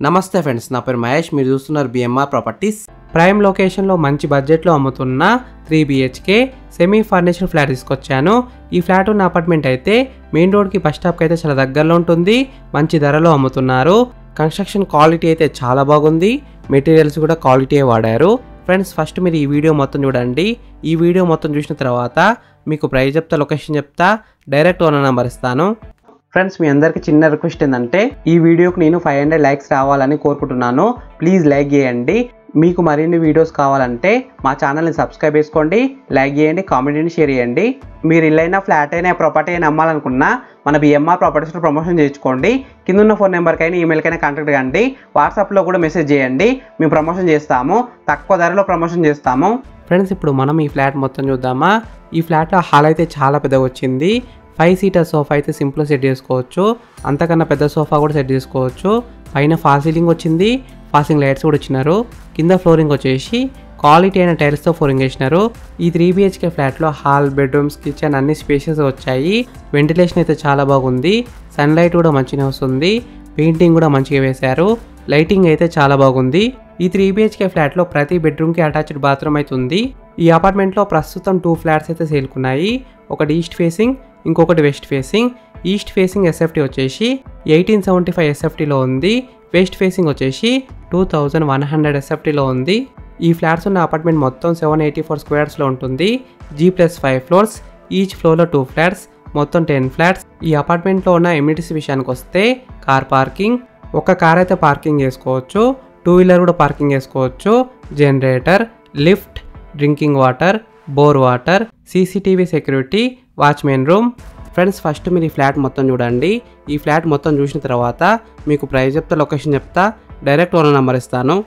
నమస్తే ఫ్రెండ్స్, నా పేరు మహేష్. మీరు చూస్తున్నారు బిఎంఆర్ ప్రాపర్టీస్. ప్రైమ్ లొకేషన్లో మంచి బడ్జెట్లో అమ్ముతున్న 3 BHK సెమీ ఫర్నిచర్ ఫ్లాట్ తీసుకొచ్చాను. ఈ ఫ్లాట్ ఉన్న అపార్ట్మెంట్ అయితే మెయిన్ రోడ్కి బస్ స్టాప్కి అయితే చాలా దగ్గరలో ఉంటుంది. మంచి ధరలో అమ్ముతున్నారు. కన్స్ట్రక్షన్ క్వాలిటీ అయితే చాలా బాగుంది. మెటీరియల్స్ కూడా క్వాలిటీ వాడారు. ఫ్రెండ్స్, ఫస్ట్ మీరు ఈ వీడియో మొత్తం చూడండి. ఈ వీడియో మొత్తం చూసిన తర్వాత మీకు ప్రైస్ చెప్తా, లొకేషన్ చెప్తా, డైరెక్ట్ ఓనర్ నెంబర్ ఇస్తాను. ఫ్రెండ్స్, మీ అందరికీ చిన్న రిక్వెస్ట్ ఏంటంటే ఈ వీడియోకి నేను 500 లైక్స్ రావాలని కోరుకుంటున్నాను. ప్లీజ్ లైక్ చేయండి. మీకు మరిన్ని వీడియోస్ కావాలంటే మా ఛానల్ని సబ్స్క్రైబ్ చేసుకోండి, లైక్ చేయండి, కామెంట్ని షేర్ చేయండి. మీరు ఇల్లైనా ఫ్లాట్ అయినా ప్రాపర్టీ అయినా అమ్మాలనుకున్నా మన బిఎంఆర్ ప్రాపర్టీస్లో ప్రమోషన్ చేయించుకోండి. కింద ఉన్న ఫోన్ నెంబర్కైనా ఈమెయిల్కైనా కాంటాక్ట్ కండి. వాట్సాప్లో కూడా మెసేజ్ చేయండి. మేము ప్రమోషన్ చేస్తాము, తక్కువ ధరలో ప్రమోషన్ చేస్తాము. ఫ్రెండ్స్, ఇప్పుడు మనం ఈ ఫ్లాట్ మొత్తం చూద్దామా. ఈ ఫ్లాట్లో హాల్ అయితే చాలా పెద్దగా వచ్చింది. 5 సీటర్ సోఫా అయితే సింపుల్ సెట్ చేసుకోవచ్చు. అంతకన్నా పెద్ద సోఫా కూడా సెట్ చేసుకోవచ్చు. పైన ఫాల్ సీలింగ్ వచ్చింది. ఫాసింగ్ లైట్స్ కూడా ఇచ్చినారు. కింద ఫ్లోరింగ్ వచ్చేసి క్వాలిటీ అయిన టైల్స్తో ఫ్లోరింగ్ వేసినారు. ఈ 3 BHK ఫ్లాట్లో హాల్, బెడ్రూమ్స్, కిచెన్ అన్ని స్పేషియస్ వచ్చాయి. వెంటిలేషన్ అయితే చాలా బాగుంది. సన్లైట్ కూడా మంచిగా వస్తుంది. పెయింటింగ్ కూడా మంచిగా వేశారు. లైటింగ్ అయితే చాలా బాగుంది. ఈ 3 BHK ఫ్లాట్లో ప్రతి బెడ్రూమ్కి అటాచ్డ్ బాత్రూమ్ అయితే ఉంది. ఈ అపార్ట్మెంట్లో ప్రస్తుతం 2 ఫ్లాట్స్ అయితే సేల్కున్నాయి. ఒకటి ఈస్ట్ ఫేసింగ్, ఇంకొకటి west facing. East facing SFT వచ్చేసి 1875 SFTలో ఉంది. వెస్ట్ ఫేసింగ్ వచ్చేసి 2100 SFTలో ఉంది. ఈ ఫ్లాట్స్ ఉన్న అపార్ట్మెంట్ మొత్తం 784 స్క్వేర్స్లో ఉంటుంది. G+5 ఫ్లోర్స్, ఈచ్ ఫ్లోర్లో 2 ఫ్లాట్స్, మొత్తం 10 ఫ్లాట్స్. ఈ అపార్ట్మెంట్లో ఉన్న ఎమ్యూనిటీస్ విషయానికి వస్తే కార్ పార్కింగ్, ఒక కార్ అయితే పార్కింగ్ చేసుకోవచ్చు, 2 వీలర్ కూడా పార్కింగ్ చేసుకోవచ్చు, generator, lift, drinking water, bore water, CCTV security, watchman room. Friends, first మీరు ఈ ఫ్లాట్ మొత్తం చూడండి. ఈ ఫ్లాట్ మొత్తం చూసిన తర్వాత మీకు ప్రైస్ చెప్తా, లొకేషన్ చెప్తా, డైరెక్ట్ ఓనర్ నెంబర్ ఇస్తాను.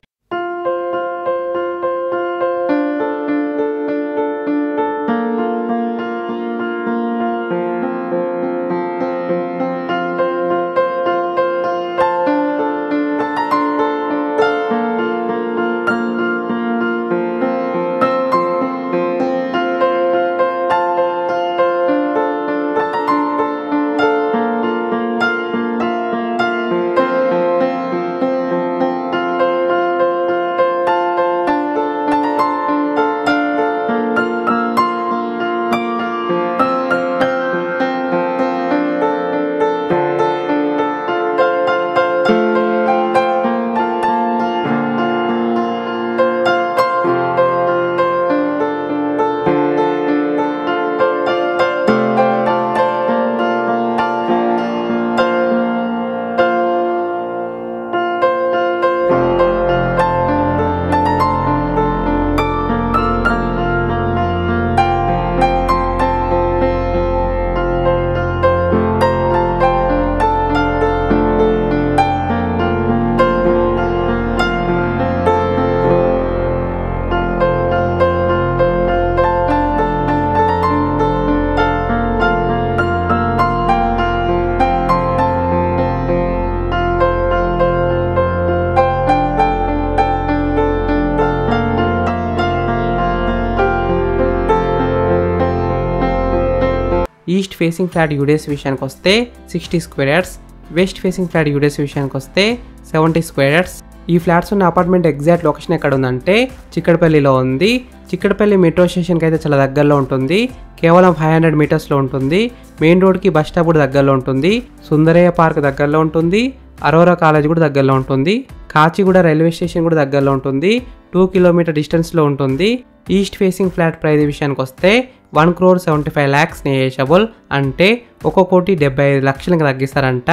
ఈస్ట్ ఫేసింగ్ ఫ్లాట్ యూడీఎస్ విషయానికి వస్తే 60 square yards, west facing flat UDS విషయానికి వస్తే 70 స్క్వేర్ యార్డ్స్. ఈ ఫ్లాట్స్ ఉన్న అపార్ట్మెంట్ ఎగ్జాక్ట్ లొకేషన్ ఎక్కడ ఉందంటే చిక్కడపల్లిలో ఉంది. చిక్కడపల్లి మెట్రో స్టేషన్కి అయితే చాలా దగ్గరలో ఉంటుంది. కేవలం 500 మీటర్స్లో ఉంటుంది. మెయిన్ రోడ్కి బస్ స్టాప్ కూడా దగ్గరలో ఉంటుంది. సుందరయ్య పార్క్ దగ్గరలో ఉంటుంది. అరోరా కాలేజ్ కూడా దగ్గరలో ఉంటుంది. కాచిగూడ రైల్వే స్టేషన్ కూడా దగ్గరలో ఉంటుంది. 2 కిలోమీటర్ డిస్టెన్స్లో ఉంటుంది. ఈస్ట్ ఫేసింగ్ ఫ్లాట్ ప్రైస్ విషయానికి వస్తే 1,75,00,000 నెగోషియబుల్, అంటే 1,75,00,000 తగ్గిస్తారంట.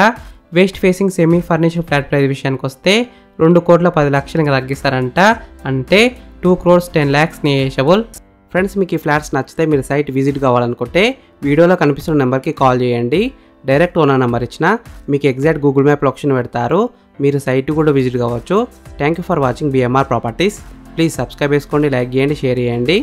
West facing semi furniture flat price విషయానికి వస్తే 2,10,00,000 తగ్గిస్తారంట, అంటే 2,10,00,000 నెగోషియబుల్. ఫ్రెండ్స్, మీకు ఈ ఫ్లాట్స్ నచ్చితే మీరు సైట్ విజిట్ కావాలనుకుంటే వీడియోలో కనిపిస్తున్న నెంబర్కి కాల్ చేయండి. డైరెక్ట్ ఓనర్ నెంబర్ ఇచ్చిన మీకు ఎగ్జాక్ట్ గూగుల్ మ్యాప్ లొకేషన్ పెడతారు. మీరు సైట్ కూడా విజిట్ కావచ్చు. Thank you for watching BMR properties. Please subscribe చేసుకోండి, లైక్ చేయండి, షేర్ చేయండి.